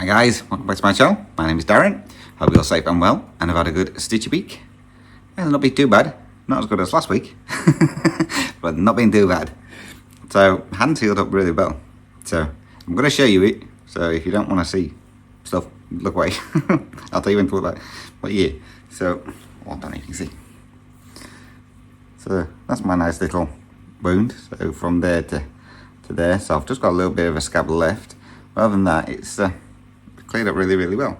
guys, welcome back to my channel. My name is Darren. Hope you're safe and well and have had a good stitchy week. It's not been too bad. Not as good as last week, but not been too bad. So, hand's healed up really well. So, I'm going to show you it. So, if you don't want to see stuff, look away. I'll tell you when to look back. But yeah, so, I don't know if you can see. So, that's my nice little wound. So, from there to there. So, I've just got a little bit of a scab left. Other than that, it's cleared up really, really well.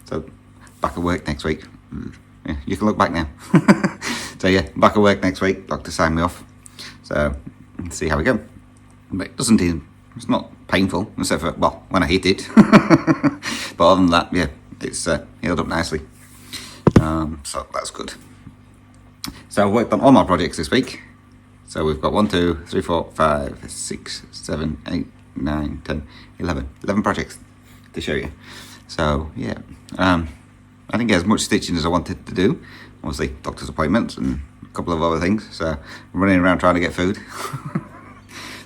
So, back at work next week. Yeah, you can look back now. So yeah, back at work next week. Doctor signed me off. So, let's see how we go. But it doesn't even, it's not painful, except for, well, when I hit it. But other than that, yeah, it's healed up nicely. So that's good. So I've worked on all my projects this week. So we've got 1, 2, 3, 4, 5, 6, 7, 8, 9, 10, 11 projects to show you. So yeah, I didn't get as much stitching as I wanted to do. Obviously, doctor's appointments and a couple of other things. So I'm running around trying to get food.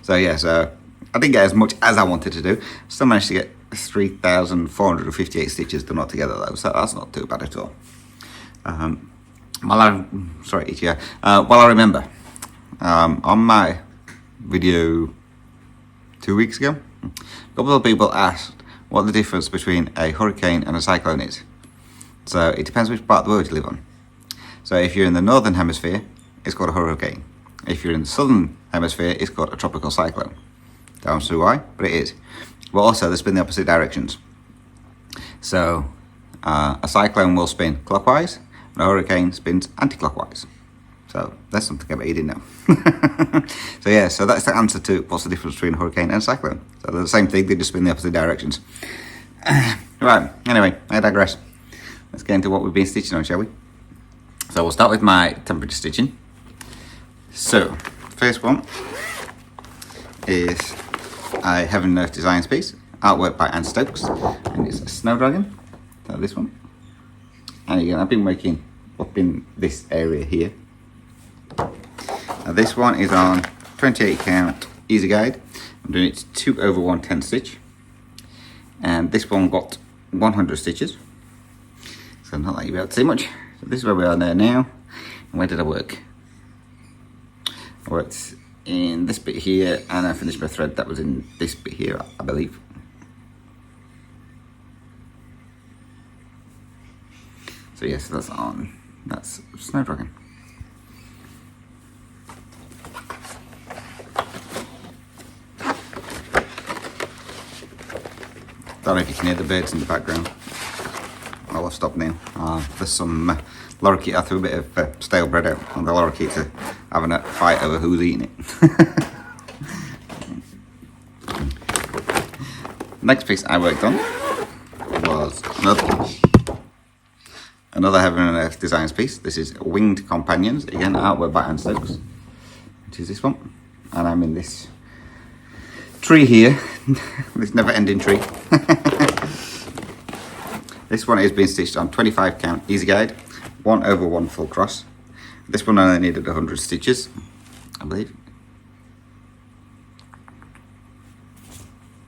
So yeah, so I didn't get as much as I wanted to do. Still managed to get 3,458 stitches done all together though. So that's not too bad at all. While I remember, on my video 2 weeks ago, a couple of people asked what the difference between a hurricane and a cyclone is. So it depends which part of the world you live on. So if you're in the northern hemisphere, it's called a hurricane. If you're in the southern hemisphere, it's called a tropical cyclone. Don't know why, but it is. But also they spin the opposite directions. So a cyclone will spin clockwise, and a hurricane spins anti-clockwise. So that's something I bet you didn't know. So yeah, so that's the answer to what's the difference between a hurricane and a cyclone. So they're the same thing, they just spin the opposite directions. Right, anyway, I digress. Let's get into what we've been stitching on, shall we? So we'll start with my temperature stitching. So, first one is a Heaven and Earth Designs piece, artwork by Anne Stokes, and it's a snow dragon. So this one. And again, I've been working up in this area here. Now this one is on 28 count easy guide. I'm doing it 2/110 stitch, and this one got 100 stitches. So not like you'll be able to see much. So this is where we are there now. And where did I work? I worked in this bit here, and I finished my thread that was in this bit here, I believe. So yes, that's Snow Dragon. Don't know if you can hear the birds in the background. I'll stop now. There's some lorikeet. I threw a bit of stale bread out, and the lorikeets are having a fight over who's eating it. Next piece I worked on was another Heaven and Earth Designs piece. This is Winged Companions, again artwork by Anne Stokes, which is this one. And I'm in this tree here, this never-ending tree. This one is being stitched on 25 count easy guide, 1/1 full cross. This one only needed 100 stitches, I believe.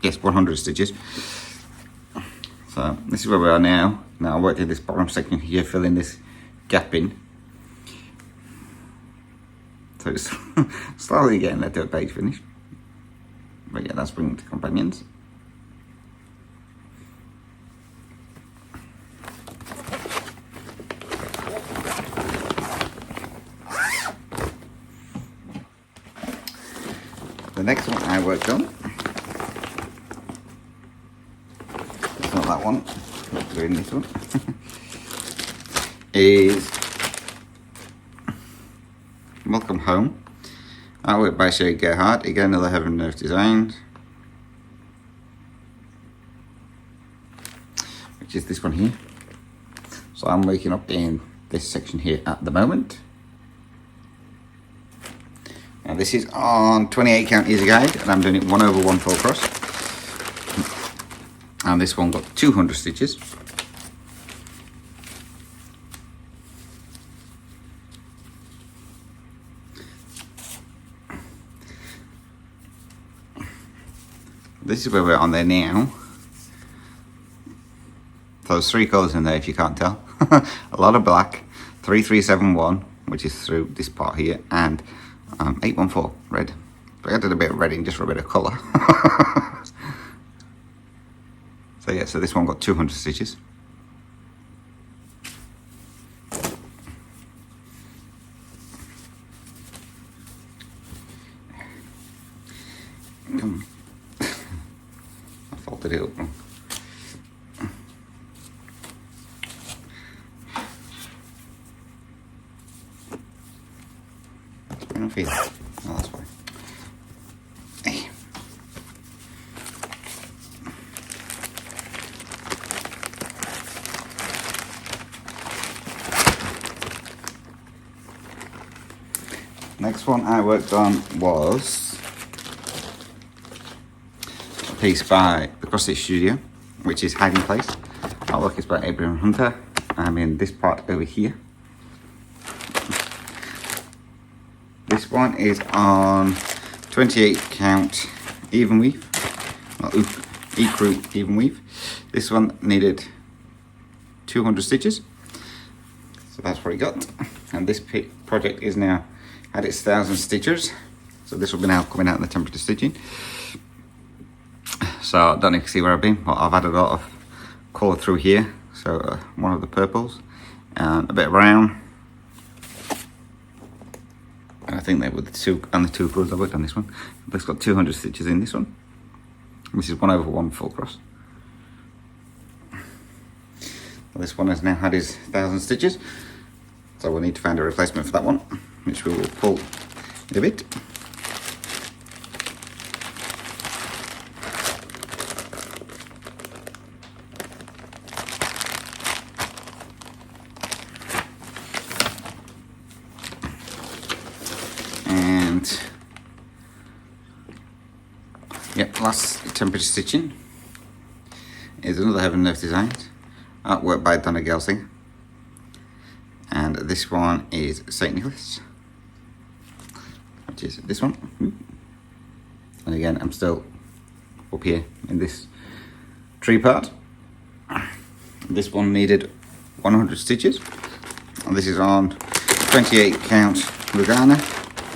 Yes, 100 stitches. So this is where we are now. Now I worked in this bottom section here, filling this gap in. So it's slowly getting that to a page finish. But yeah, that's Winged Companions. The next one I worked on, it's not that one, I'm doing this one, is Welcome Home, artwork by Sherry Gerhardt, again another Heaven and Earth Designs, which is this one here. So I'm working up in this section here at the moment. Now this is on 28 count easy guide, and I'm doing it 1/1 full cross. And this one got 200 stitches. This is where we're on there now. So there's 3 colours in there if you can't tell. A lot of black, 3371, which is through this part here, and 814, red. I added a bit of red in just for a bit of colour. So yeah, so this one got 200 stitches. Come on. I folded it up wrong. I don't feel it. Oh, that's fine. Hey. Next one I worked on was a piece by the Cross Stitch Studio, which is Hiding Place. Artwork is by Abraham Hunter. I'm in this part over here. This one is on 28 count even weave, well, ecru even weave. This one needed 200 stitches, so that's what we got. And this project is now at its 1,000 stitchers, so this will be now coming out in the temperature stitching. So I don't know if you can see where I've been, but I've added a lot of colour through here. So one of the purples and a bit of brown. And I think they were the only two colours I worked on this one. This got 200 stitches in this one, which is 1/1 full cross. This one has now had his 1,000 stitches, so we'll need to find a replacement for that one, which we will pull in a bit. And yep, last temperature stitching is another Heaven and Earth Designs, artwork by Donna Gelsing. And this one is St. Nicholas, which is this one. And again, I'm still up here in this tree part. This one needed 100 stitches, and this is on 28 count Lugana,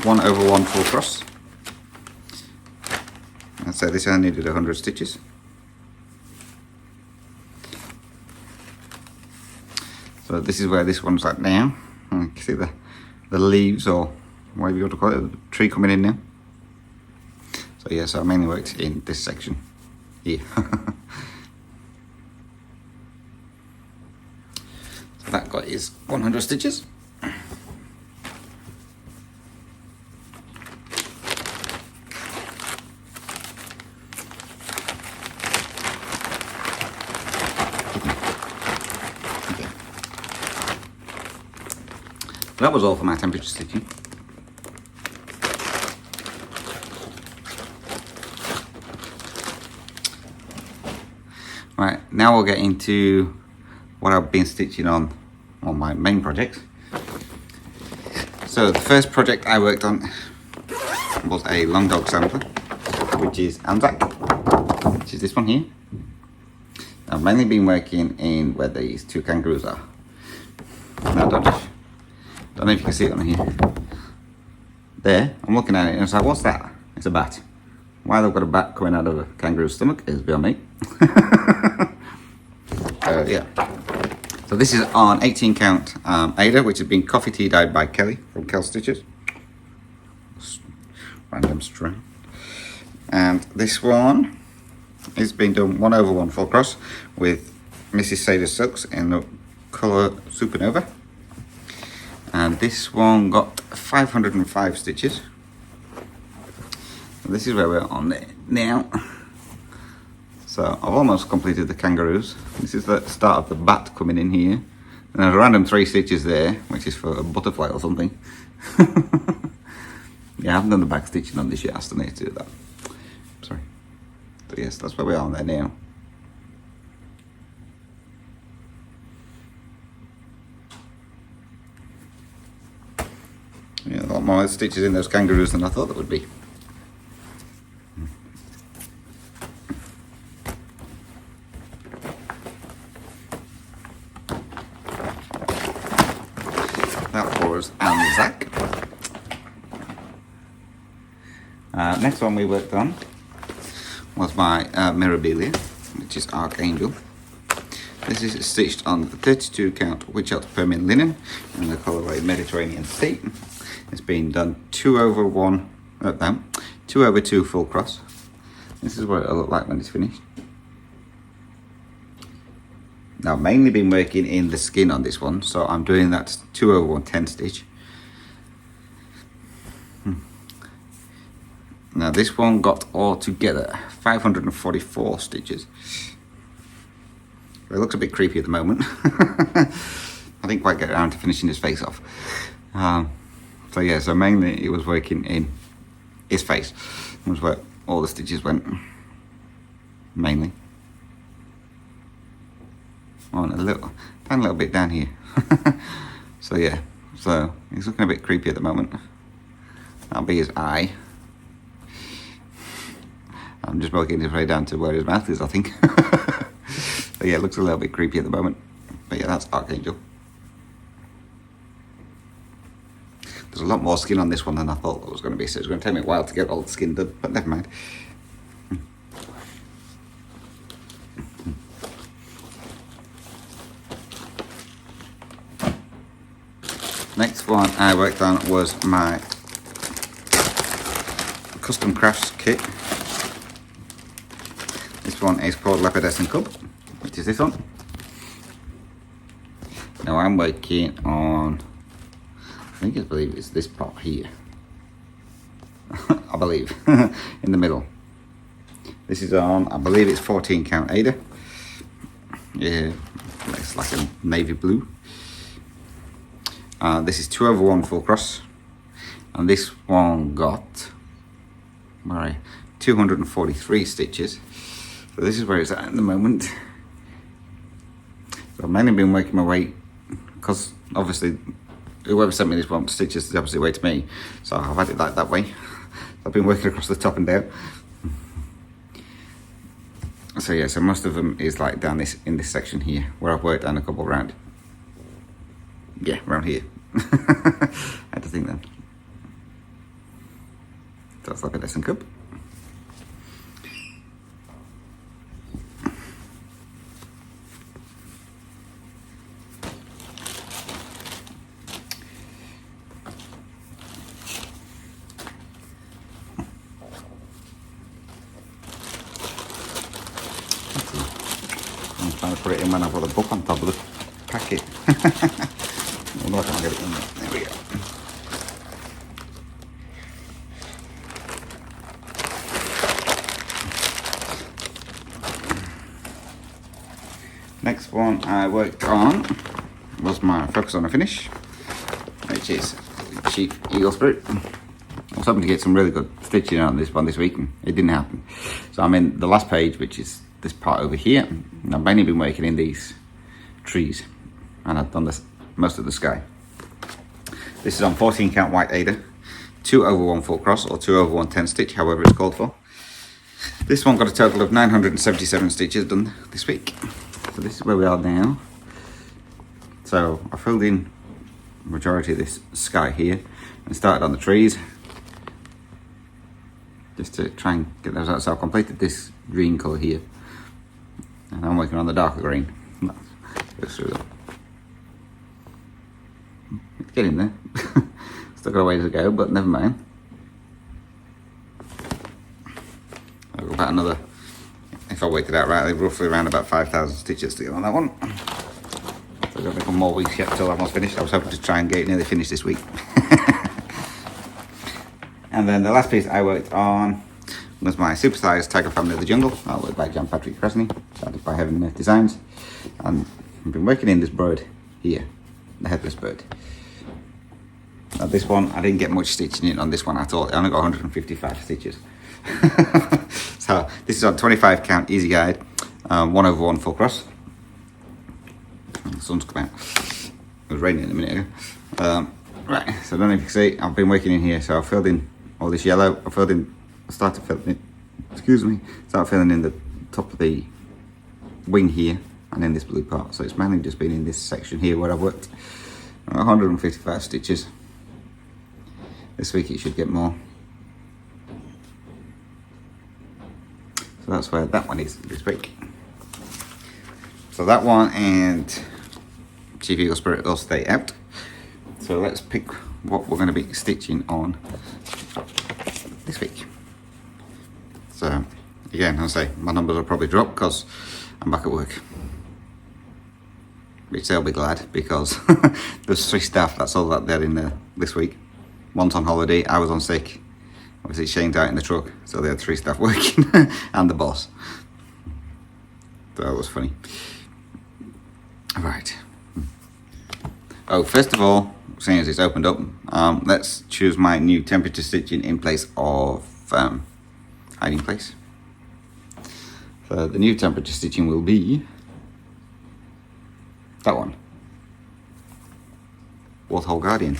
1/1 full cross. And so this one needed 100 stitches. So this is where this one's at now. You can see the leaves, or whatever you want to call it, the tree coming in now. So yeah, so I mainly worked in this section here. So that got his 100 stitches. That was all for my temperature stitching. Right, now we'll get into what I've been stitching on my main project. So the first project I worked on was a long dog sampler, which is Anzac, which is this one here. I've mainly been working in where these two kangaroos are. Now, don't know if you can see it on here. There, I'm looking at it and it's like, what's that? It's a bat. Why they've got a bat coming out of a kangaroo's stomach is beyond me. Yeah. So this is on 18 count Ada, which has been coffee tea dyed by Kelly from Kel Stitches. Random strand. And this one is being done 1/1 full cross with Mrs. Sadie Silks in the colour Supernova. And this one got 505 stitches. So this is where we're on it now. So I've almost completed the kangaroos. This is the start of the bat coming in here. And there's a random 3 stitches there, which is for a butterfly or something. Yeah, I haven't done the back stitching on this yet. I still need to do that. Sorry. But yes, that's where we are on there now. Yeah, a lot more stitches in those kangaroos than I thought there would be. Next one we worked on was my Mirabilia, which is Archangel. This is stitched on the 32 count Witchout Permian linen in the colourway Mediterranean Sea. It's been done 2/2 full cross. This is what it'll look like when it's finished. Now I've mainly been working in the skin on this one, so I'm doing that 2/110 stitch. Now this one got all together 544 stitches. It looks a bit creepy at the moment. I didn't quite get around to finishing his face off. So yeah, so mainly it was working in his face. Was where all the stitches went, mainly. On a tiny little bit down here. So yeah, so he's looking a bit creepy at the moment. That'll be his eye. I'm just working his way down to where his mouth is, I think. But yeah, it looks a little bit creepy at the moment. But yeah, that's Archangel. There's a lot more skin on this one than I thought there was going to be, so it's going to take me a while to get all the skin done, but never mind. Next one I worked on was my custom crafts kit. This one is called Leopardess Cub, which is this one. Now I'm working on, I believe it's this part here. I believe, in the middle. This is on, I believe it's 14 count Ada. Yeah, it's like a navy blue. This is 2/1 full cross, and this one got 243 stitches. So this is where it's at the moment. So I've mainly been working my way, because obviously whoever sent me this one stitches the opposite way to me, so I've had it like that way. I've been working across the top and down. So yeah, so most of them is like down this, in this section here, where I've worked down a couple round. Yeah, around here. I had to think then. So that's like a lesson cup. I'm trying to put it in when I've got a book on top of the packet. I'm not going to get it in there. There we go. Next one I worked on was my Focus on a Finish, which is cheap Eagle Spirit. I was hoping to get some really good stitching on this one this week, and it didn't happen. So I'm in the last page, which is this part over here, and I've mainly been working in these trees, and I've done this most of the sky. This is on 14 count white Ada, 2/1 full cross, or 2/110 stitch, however it's called for. This one got a total of 977 stitches done this week. So this is where we are now. So I filled in the majority of this sky here and started on the trees, just to try and get those out. So I completed this green colour here, and I'm working on the darker green. Goes through them. It's getting there. Still got a ways to go, but never mind. I've got about another, if I worked it out right, roughly around about 5,000 stitches to get on that one. So I've got a couple more weeks yet until I'm almost finished. I was hoping to try and get it nearly finished this week. And then the last piece I worked on was my supersized Tiger Family of the Jungle, artwork by John Patrick Krasny, started by Heaven and Earth Designs. And I've been working in this bird here, the headless bird. Now this one, I didn't get much stitching in on this one at all. I only got 155 stitches. So this is on 25 count easy guide, 1/1 full cross. The sun's come out. It was raining a minute ago. Right, so I don't know if you can see, I've been working in here, so I filled in all this yellow. Started filling in the top of the wing here, and then this blue part. So it's mainly just been in this section here where I've worked 155 stitches. This week it should get more. So that's where that one is this week. So that one and Chief Eagle Spirit will stay out. So let's pick what we're going to be stitching on this week. So again, I'll say my numbers will probably drop because I'm back at work, which they'll be glad because there's 3 staff, that's all that they're in there this week. One's on holiday, I was on sick, obviously Shane's out in the truck, so they had 3 staff working and the boss. So that was funny. Right. Oh, first of all, seeing as it's opened up, let's choose my new temperature stitching in place of hiding place. So the new temperature stitching will be that one, Warthog Guardian.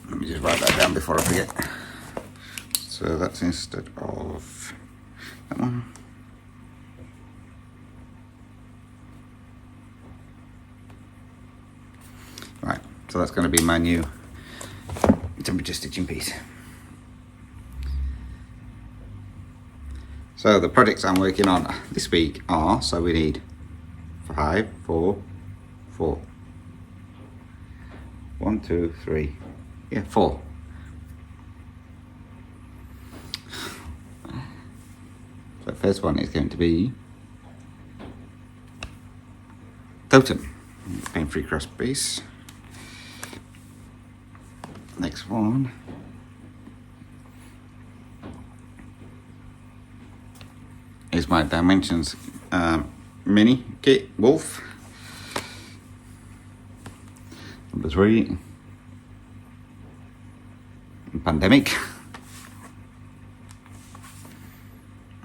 Let me just write that down before I forget. So that's instead of that one. Right, so that's going to be my new temperature stitching piece. So the projects I'm working on this week are, so we need 5, 4, 4. 1, 2, 3, yeah, 4. So the first one is going to be Totem, pain-free cross piece. Next one is my Dimensions mini kit wolf. Number 3, Pandemic.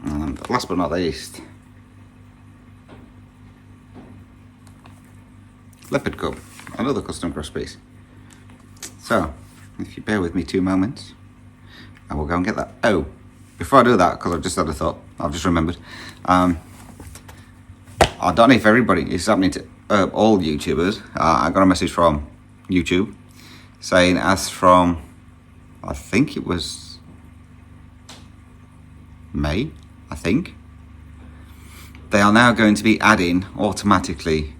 And last but not least, Leopard Cub, another custom cross piece. So if you bear with me 2 moments, I will go and get that. Oh, before I do that, because I've just had a thought, I've just remembered. I don't know if everybody, it's happening to all YouTubers. I got a message from YouTube saying as from, I think it was May, I think, they are now going to be adding automatically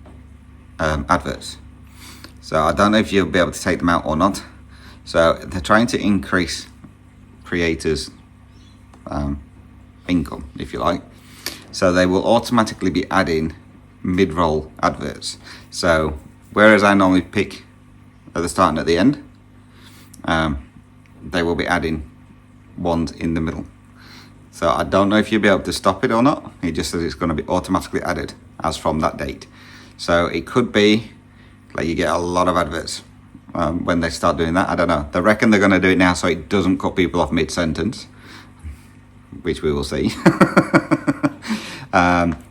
adverts. So I don't know if you'll be able to take them out or not. So they're trying to increase creators' income, if you like. So they will automatically be adding mid-roll adverts. So whereas I normally pick at the start and at the end, they will be adding ones in the middle. So I don't know if you'll be able to stop it or not. It just says it's going to be automatically added as from that date. So it could be like you get a lot of adverts when they start doing that. I don't know. They reckon they're going to do it now so it doesn't cut people off mid-sentence, which we will see.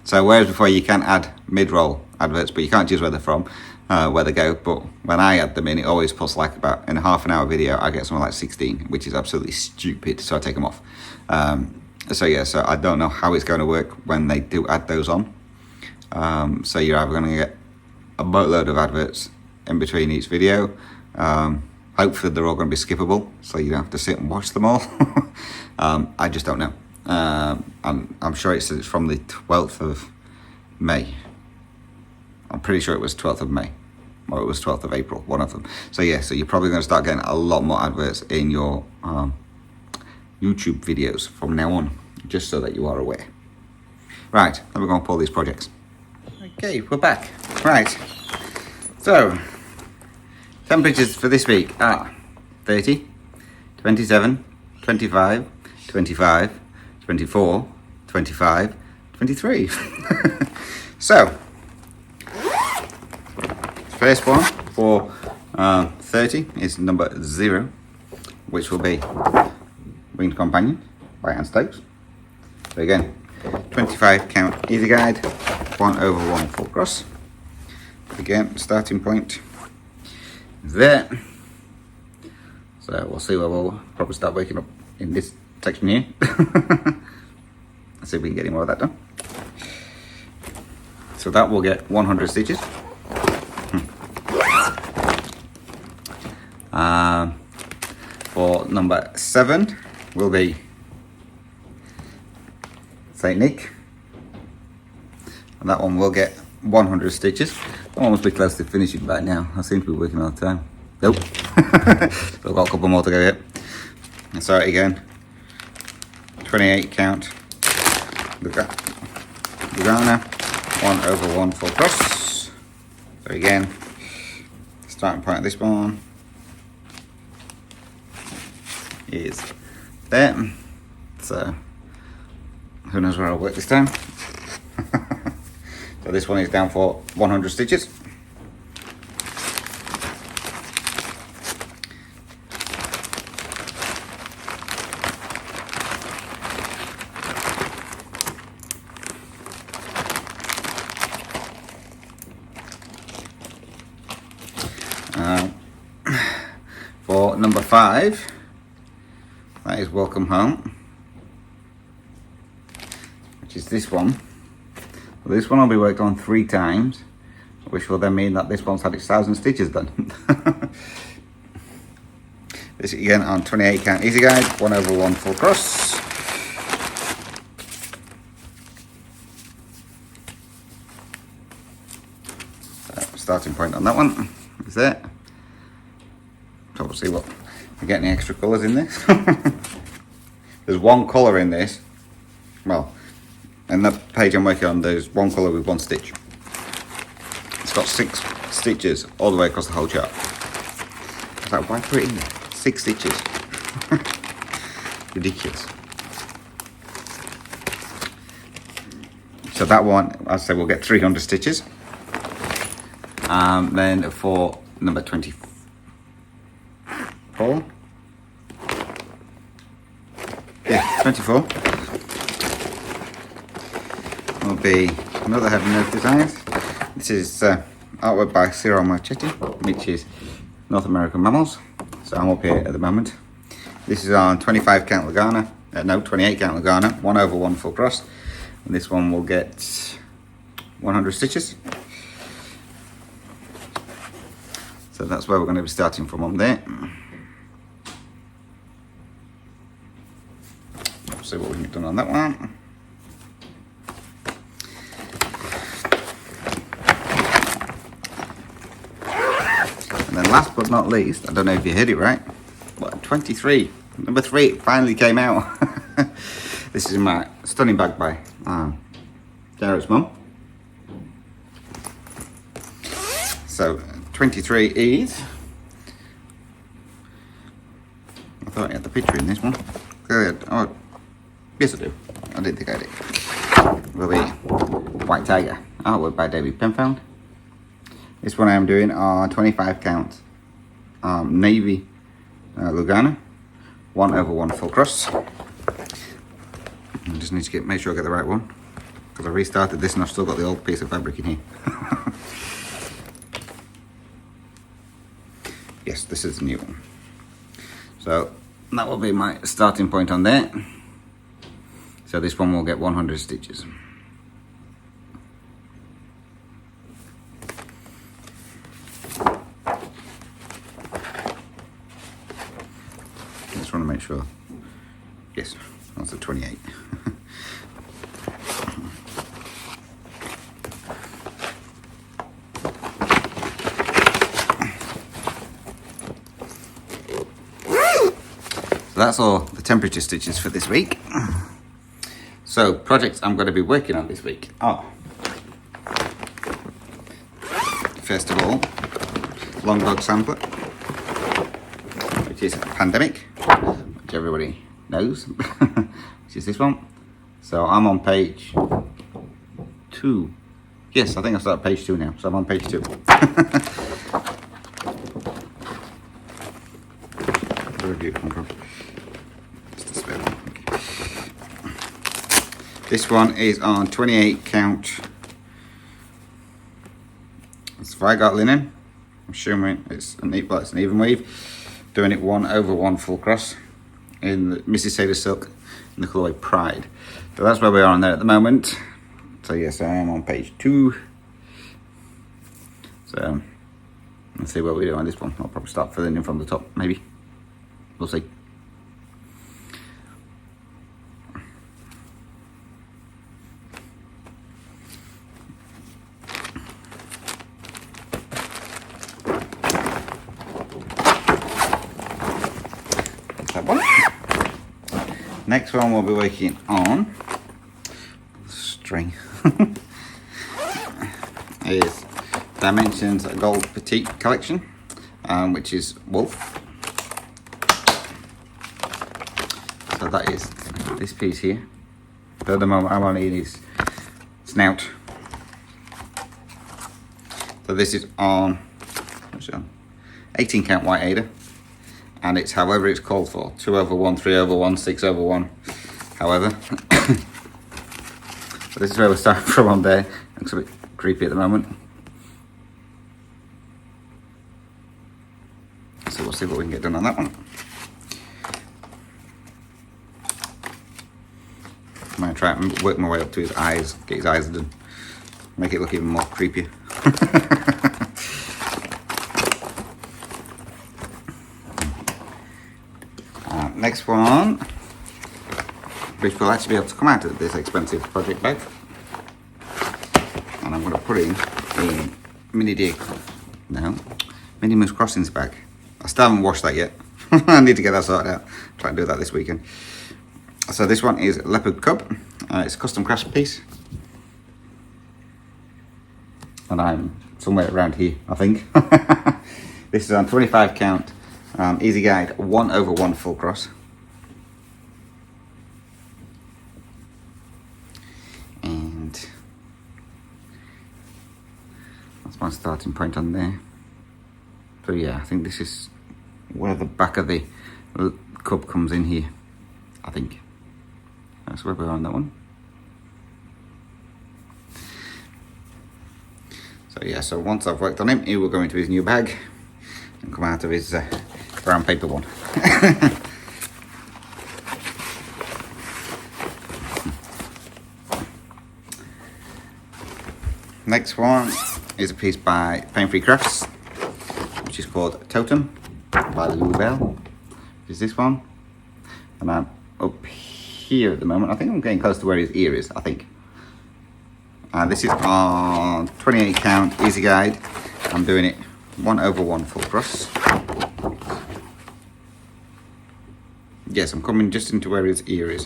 So whereas before you can add mid-roll adverts, but you can't choose where they're from, where they go. But when I add them in, it always puts like about, in a half an hour video, I get something like 16, which is absolutely stupid. So I take them off. So yeah, so I don't know how it's going to work when they do add those on. So you're either going to get a boatload of adverts in between each video. Hopefully they're all going to be skippable, so you don't have to sit and watch them all. I just don't know. I'm sure it's from the 12th of May. I'm pretty sure it was 12th of May, or it was 12th of April, one of them. So yeah, so you're probably going to start getting a lot more adverts in your YouTube videos from now on, just so that you are aware. Right, then we're going to pull these projects. Okay, we're back. Right, so temperatures for this week are 30, 27, 25, 25, 24, 25, 23. So, first one for 30 is number 0, which will be Winged Companion by Anne Stokes. So again, 25 count easy guide, 1/1 full cross. Again, starting point is there. So we'll see where we'll probably start waking up in this section here. Let's see if we can get any more of that done. So that will get 100 stitches. For number 7 will be St. Nick. And that one will get 100 stitches. That one must be close to finishing by now. I seem to be working all the time. Nope. I've got a couple more to go yet. Let's start again. 28 count. Lugana. 1/1 full cross. So again, starting point of this one is there. So who knows where I'll work this time. So this one is down for 100 stitches. For number 5, that is Welcome Home, which is this one. Well, this one will be worked on 3 times, which will then mean that this one's had its 1,000 stitches done. This again on 28 count easy guide, 1/1 full cross. Starting point on that one is there. So we'll see what we get any extra colours in this. There's one colour in this. Well, in the page I'm working on, there's one colour with 1 stitch. It's got 6 stitches all the way across the whole chart. I was like, why put it in there? 6 stitches. Ridiculous. So that one, as I said, we'll get 300 stitches. Then for number 24. Yeah, 24 will be another Heaven and Earth Designs. This is artwork by Ciro Marchetti, which is North American Mammals. So I'm up here at the moment. This is on 25 count Lugana, no, 28 count Lugana, 1/1 full cross. And this one will get 100 stitches. So that's where we're going to be starting from on there. See what we can get done on that one. And then last but not least, I don't know if you heard it right, but 23, number 3 finally came out. This is in my stunning bag by Garrett's mum. So 23 is, I thought I had the picture in this one. Oh, yes I do. I didn't think I did. Will be White Tiger, artwork by David Penfold. This one I am doing on 25 count navy Lugana, 1/1 full cross. I just need to make sure I get the right one, because I restarted this and I've still got the old piece of fabric in here. Yes, this is the new one. So that will be my starting point on there. So this one will get 100 stitches. Just want to make sure. Yes, that's a 28. So that's all the temperature stitches for this week. So projects I'm going to be working on this week are, first of all, Long Dog Sampler, which is Pandemic, which everybody knows, which is this one. So I'm on page 2. Yes, I think I started page 2 now, so I'm on page 2. Where did you come from? This one is on 28 count. It's Vigart linen. I'm assuming it's an even weave. Doing it 1/1 full cross in the Mrs. Sailor Silk in the colourway Pride. So that's where we are on there at the moment. So yes, I am on page 2. So let's see what we do on this one. I'll probably start filling in from the top, maybe. We'll see. Next one we'll be working on string is Dimensions Gold Petite Collection, which is wool. So that is this piece here. So at the moment I'm on his snout. So this is on 18 count white Ada, and it's however it's called for, 2/1, 3/1, 6/1, however. So this is where we're starting from on there. Looks a bit creepy at the moment. So we'll see what we can get done on that one. I'm going to try and work my way up to his eyes, get his eyes done, make it look even more creepier. Next one, which will actually be able to come out of this expensive project bag, and I'm going to put in Mini Moose Crossings bag. I still haven't washed that yet. I need to get that sorted out. Try and do that this weekend. So this one is Leopard Cub. It's a custom craft piece, and I'm somewhere around here, I think. This is on 25 count, easy guide, 1/1 full cross. And that's my starting point on there. So yeah, I think this is where the back of the cub comes in here, I think. That's where we're on that one. So yeah, so once I've worked on him, he will go into his new bag and come out of his brown paper one. Next one is a piece by Pain Free Crafts, which is called Totem by Louis Bell, which is this one. And I'm up here at the moment. I think I'm getting close to where his ear is, I think. This is on 28 count easy guide. I'm doing it 1/1 full cross. Yes, I'm coming just into where his ear is.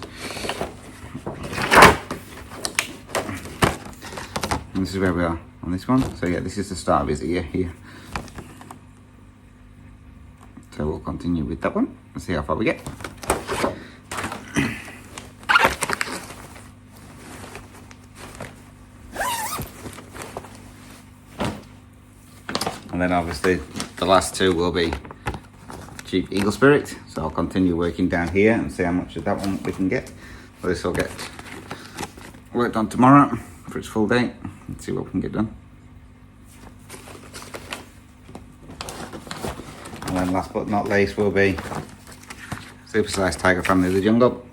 And this is where we are on this one. So yeah, this is the start of his ear here. So we'll continue with that one and see how far we get. And then obviously the last two will be Cheap Eagle Spirit. So I'll continue working down here and see how much of that one we can get. So this will get worked on tomorrow for its full day. Let's see what we can get done. And then last but not least will be Super Size Tiger Family of the Jungle.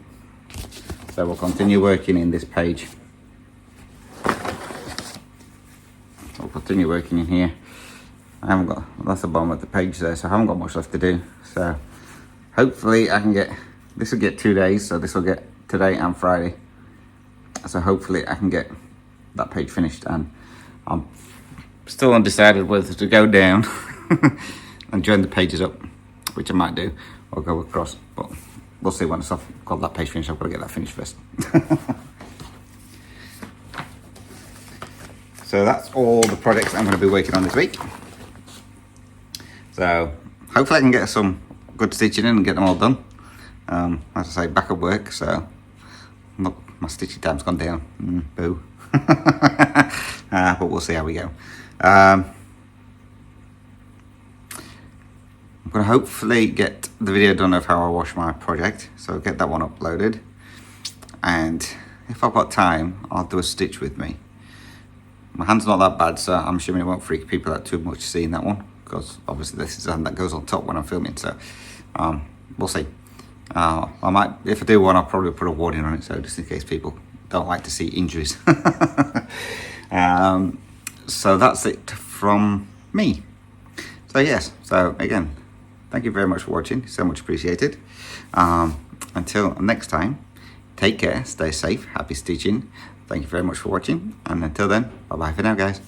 So we'll continue working in this page. We'll continue working in here. I haven't got, that's the bottom of the page there, so I haven't got much left to do. So hopefully I can get, this will get 2 days, so this will get today and Friday. So hopefully I can get that page finished, and I'm still undecided whether to go down and join the pages up, which I might do, or go across, but we'll see once I've got that page finished. I've got to get that finished first. So that's all the projects I'm going to be working on this week. So hopefully I can get some good stitching in and get them all done. As I say, back at work, so look, my stitching time's gone down. Boo. But we'll see how we go. I'm going to hopefully get the video done of how I wash my project, so get that one uploaded. And if I've got time, I'll do a stitch with me. My hand's not that bad, so I'm assuming it won't freak people out too much seeing that one, because obviously this is the hand that goes on top when I'm filming, so we'll see. I might, if I do one, I'll probably put a warning on it, so just in case people don't like to see injuries. So that's it from me. So yes, so again, thank you very much for watching, so much appreciated. Until next time, take care, stay safe, happy stitching. Thank you very much for watching, and until then, bye bye for now, guys.